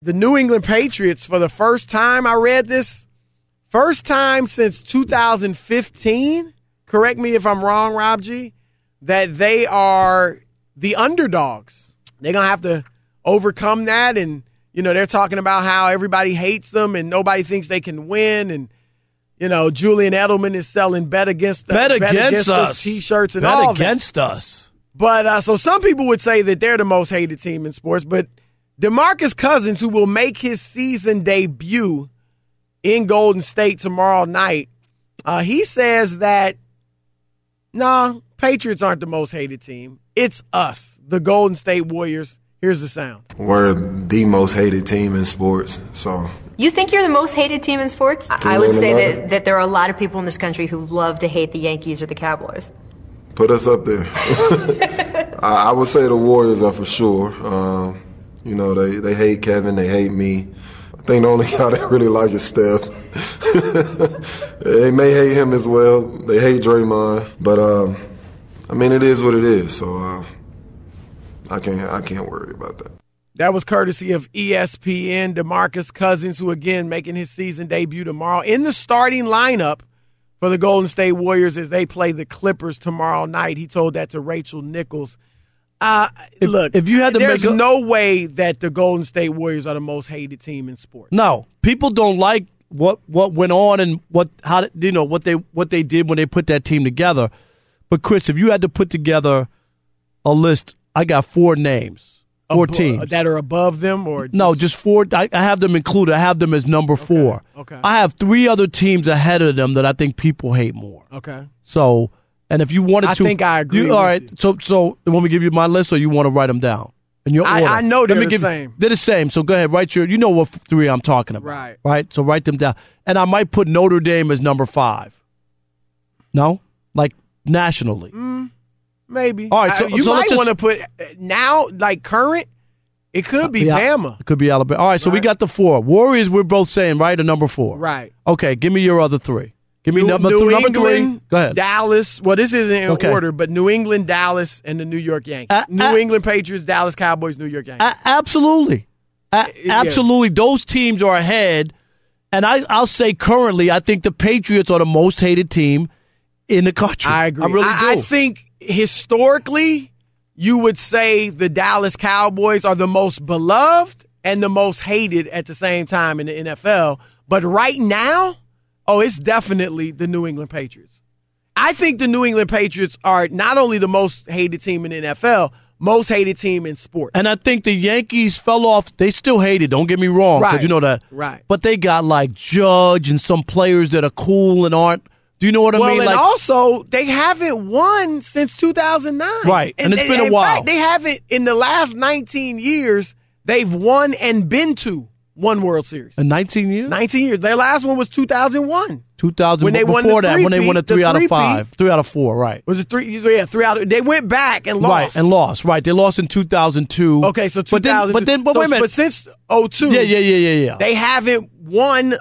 The New England Patriots, for the first time, I read this, first time since 2015, correct me if I'm wrong, Rob G., that they are the underdogs. They're going to have to overcome that, and, they're talking about how everybody hates them and nobody thinks they can win, and, Julian Edelman is selling bet against us T-shirts and all that. Bet against us. But so some people would say that they're the most hated team in sports, but DeMarcus Cousins, who will make his season debut in Golden State tomorrow night, he says that, Patriots aren't the most hated team. It's us, the Golden State Warriors. Here's the sound. We're the most hated team in sports, so. You think you're the most hated team in sports? I would say that there are a lot of people in this country who love to hate the Yankees or the Cowboys. Put us up there. I would say the Warriors are for sure. They hate Kevin, they hate me. I think the only guy that really likes is Steph. They may hate him as well. They hate Draymond, but it is what it is. So I can't worry about that. That was courtesy of ESPN. DeMarcus Cousins, who again making his season debut tomorrow in the starting lineup for the Golden State Warriors as they play the Clippers tomorrow night. He told that to Rachel Nichols. If you had to there's no way that the Golden State Warriors are the most hated team in sports. No, people don't like what went on and what they did when they put that team together. But Chris, if you had to put together a list, I got 4 names, 4 teams that are above them, or just 4. I have them included. I have them as number 4. Okay. I have 3 other teams ahead of them that I think people hate more. Okay. So. And if you wanted to, I think I agree. All right. So want me to give you my list, or you want to write them down in your order? I know they're the same. They're the same. So go ahead, write you know what 3 I'm talking about. Right. Right. So write them down, and I might put Notre Dame as number 5. No, like nationally. Maybe. All right. So you might want to put now, like current. It could be Bama. It could be Alabama. All right. So we got the 4 Warriors. We're both saying right or number 4. Right. Okay. Give me your other 3. Give me number England, 3. Go ahead. Dallas. Well, this isn't in order, but New England, Dallas, and the New York Yankees. New England Patriots, Dallas Cowboys, New York Yankees. Absolutely. Absolutely. Those teams are ahead. And I'll say currently, I think the Patriots are the most hated team in the country. I agree. I really do. I think historically, you would say the Dallas Cowboys are the most beloved and the most hated at the same time in the NFL. But right now, it's definitely the New England Patriots. I think the New England Patriots are not only the most hated team in the NFL, most hated team in sports. And I think the Yankees fell off. They still hate it. Don't get me wrong. Right. You know that. Right. But they got like Judge and some players that are cool and aren't. Do you know what I mean? And also, they haven't won since 2009. Right. And it's been a while. In fact, they haven't, in the last 19 years, they've won and been to one World Series. In 19 years? 19 years. Their last one was 2001. 2000. When they won before the that, when they won a 3 out of 5. 3 out of 4, right. Was it 3? Yeah, 3 out of. They went back and lost. Right, and lost. Right. They lost in 2002. Okay, so 2000. But wait a minute. But since 2002. Yeah. They haven't won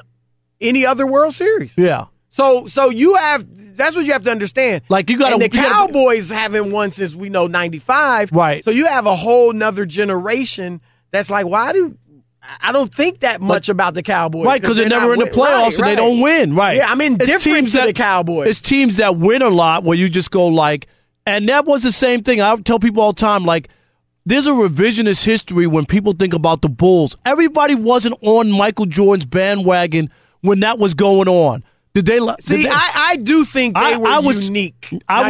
any other World Series. Yeah. So you have. That's what you have to understand. Like you got the Cowboys haven't won since 95. Right. So you have a whole nother generation that's like, I don't think that much about the Cowboys. Right, because they're never in the playoffs and they don't win. Right. Yeah, I'm indifferent to the Cowboys. It's teams that win a lot where you just go like, and that was the same thing. I tell people all the time, like, there's a revisionist history when people think about the Bulls. Everybody wasn't on Michael Jordan's bandwagon when that was going on. I do think they were unique. I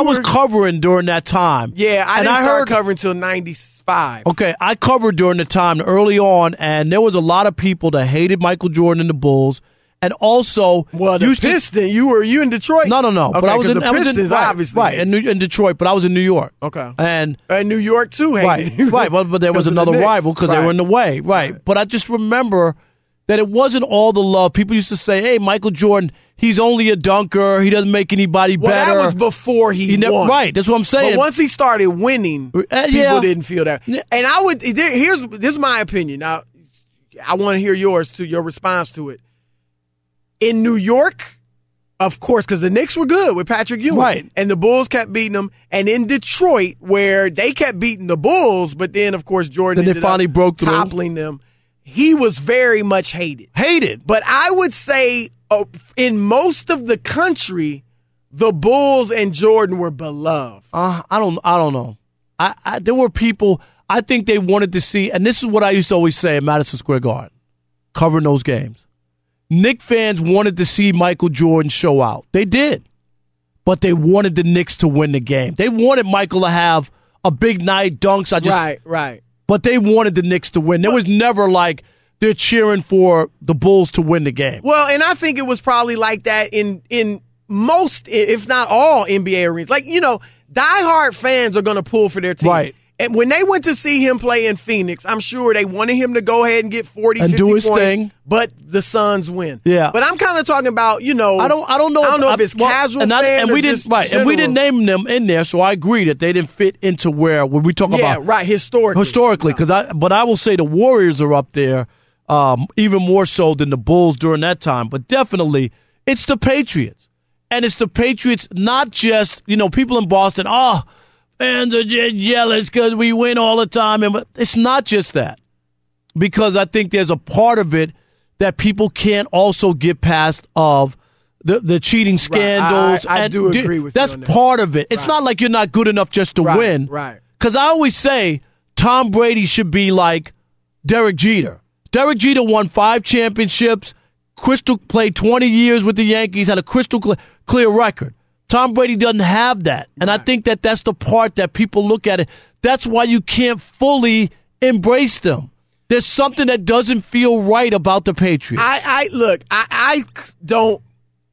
was covering during that time. Yeah, I didn't start covering until 95. Okay, I covered during the time early on, and there was a lot of people that hated Michael Jordan and the Bulls, and also the Pistons. You in Detroit? No. Okay, but I was in the Pistons, obviously. Right, in Detroit, but I was in New York. Okay, and New York too. Right. But there was another rival because they were in the way. Right, but I just remember that it wasn't all the love. People used to say, hey, Michael Jordan, he's only a dunker. He doesn't make anybody better. That was before he won. Right, that's what I'm saying. But once he started winning, people didn't feel that. And I would, this is my opinion. Now, I want to hear yours, too, your response to it. In New York, of course, because the Knicks were good with Patrick Ewing. Right. And the Bulls kept beating them. And in Detroit, where they kept beating the Bulls, but then, of course, Jordan then they finally broke through, toppling them. he was very much hated. Hated. But I would say in most of the country, the Bulls and Jordan were beloved. I don't know. There were people, I think they wanted to see, and this is what I used to always say at Madison Square Garden, covering those games. Knicks fans wanted to see Michael Jordan show out. They did. But they wanted the Knicks to win the game. They wanted Michael to have a big night, dunks. Right. But they wanted the Knicks to win. There was never like they're cheering for the Bulls to win the game. Well, and I think it was probably like that in most, if not all, NBA arenas. Like, diehard fans are going to pull for their team. Right. And when they went to see him play in Phoenix, I'm sure they wanted him to go ahead and get 40, and 50 do his points, thing. But the Suns win. Yeah. But I'm kind of talking about, I don't know if it's casual fan and or we just didn't general. and we didn't name them in there, so I agree that they didn't fit into where when we talk about historically. But I will say the Warriors are up there, even more so than the Bulls during that time. But definitely, it's the Patriots, and it's the Patriots. Not just people in Boston. Fans are just jealous because we win all the time. And it's not just that. Because I think there's a part of it that people can't also get past of the cheating scandals. Right. I do agree with you on that. That's part of it. It's not like you're not good enough just to win. Right. Because I always say Tom Brady should be like Derek Jeter. Derek Jeter won 5 championships, played 20 years with the Yankees, had a crystal clear record. Tom Brady doesn't have that. And I think that's the part that people look at it. That's why you can't fully embrace them. There's something that doesn't feel right about the Patriots. I don't.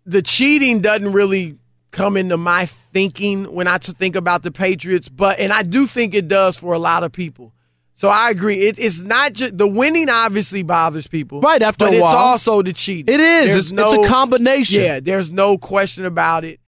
The cheating doesn't really come into my thinking when I think about the Patriots, and I do think it does for a lot of people. So I agree. It's not just the winning. Obviously bothers people, right? After a while, it's also the cheating. It is. It's a combination. Yeah, there's no question about it.